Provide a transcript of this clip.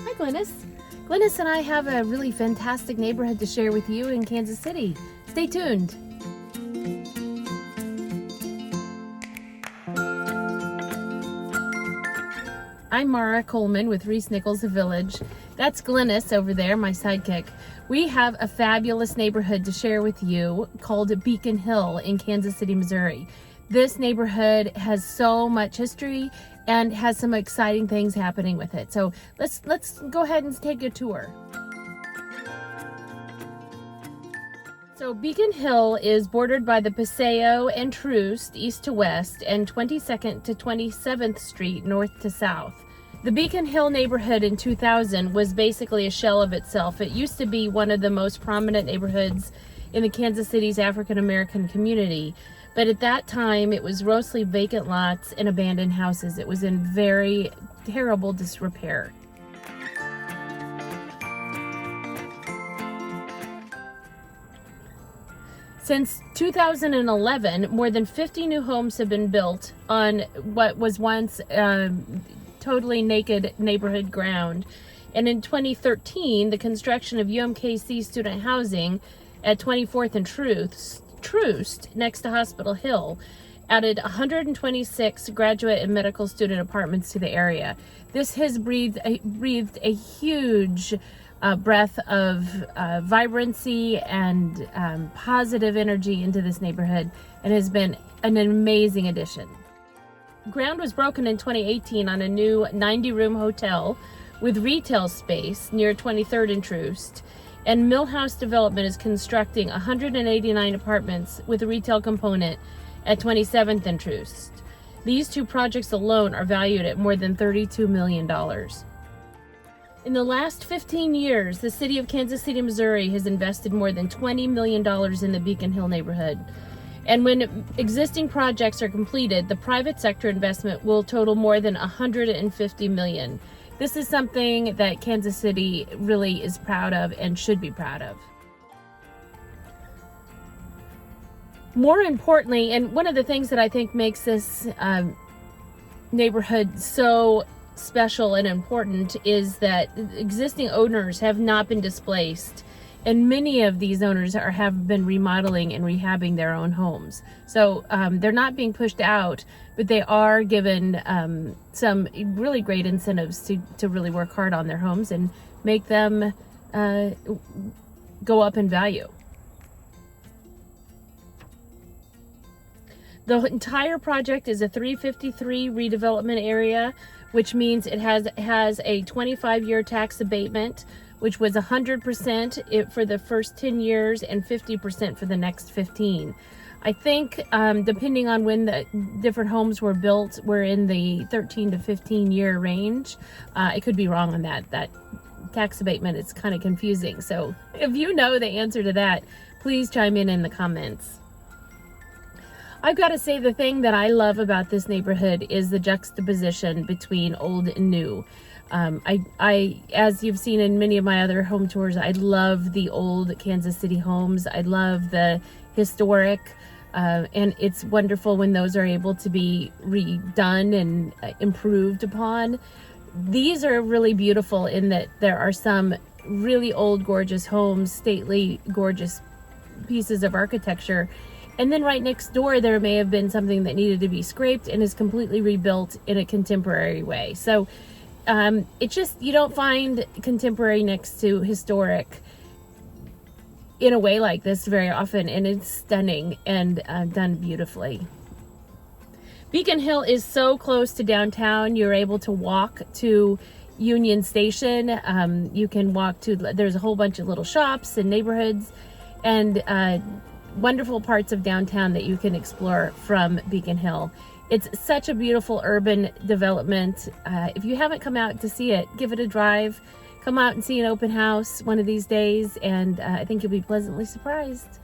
Hi, Glennis. Glennis and I have a really fantastic neighborhood to share with you in Kansas City. Stay tuned. I'm Maura Coleman with ReeceNichols The Village. That's Glennis over there, my sidekick. We have a fabulous neighborhood to share with you called Beacon Hill in Kansas City, Missouri. This neighborhood has so much history and has some exciting things happening with it. So let's go ahead and take a tour. So Beacon Hill is bordered by the Paseo and Troost east to west and 22nd to 27th Street north to south. The Beacon Hill neighborhood in 2000 was basically a shell of itself. It used to be one of the most prominent neighborhoods in the Kansas City's African American community. But at that time, it was mostly vacant lots and abandoned houses. It was in very terrible disrepair. Since 2011, more than 50 new homes have been built on what was once totally naked neighborhood ground. And in 2013, the construction of UMKC student housing at 24th and Troost, next to Hospital Hill, added 126 graduate and medical student apartments to the area. This has breathed a huge breath of vibrancy and positive energy into this neighborhood, and has been an amazing addition. Ground was broken in 2018 on a new 90-room hotel with retail space near 23rd and Troost. And Millhouse Development is constructing 189 apartments with a retail component at 27th and Troost. These two projects alone are valued at more than $32 million. In the last 15 years, the city of Kansas City, Missouri has invested more than $20 million in the Beacon Hill neighborhood. And when existing projects are completed, the private sector investment will total more than $150 million. This is something that Kansas City really is proud of and should be proud of. More importantly, and one of the things that I think makes this neighborhood so special and important is that existing owners have not been displaced, and many of these owners have been remodeling and rehabbing their own homes. So they're not being pushed out, but they are given some really great incentives to really work hard on their homes and make them go up in value. The entire project is a 353 redevelopment area, which means it has a 25-year tax abatement, which was 100% for the first 10 years and 50% for the next 15. I think depending on when the different homes were built, we're in the 13 to 15 year range. I could be wrong on that. That tax abatement is kind of confusing. So if you know the answer to that, please chime in the comments. I've got to say, the thing that I love about this neighborhood is the juxtaposition between old and new. As you've seen in many of my other home tours, I love the old Kansas City homes. I love the historic, and it's wonderful when those are able to be redone and improved upon. These are really beautiful in that there are some really old, gorgeous homes, stately, gorgeous pieces of architecture. And then right next door, there may have been something that needed to be scraped and is completely rebuilt in a contemporary way. So it's just, you don't find contemporary next to historic in a way like this very often, and it's stunning and done beautifully. Beacon Hill is so close to downtown. You're able to walk to Union Station. You can walk to, there's a whole bunch of little shops and neighborhoods and wonderful parts of downtown that you can explore from Beacon Hill. It's such a beautiful urban development. If you haven't come out to see it, give it a drive. Come out and see an open house one of these days, and I think you'll be pleasantly surprised.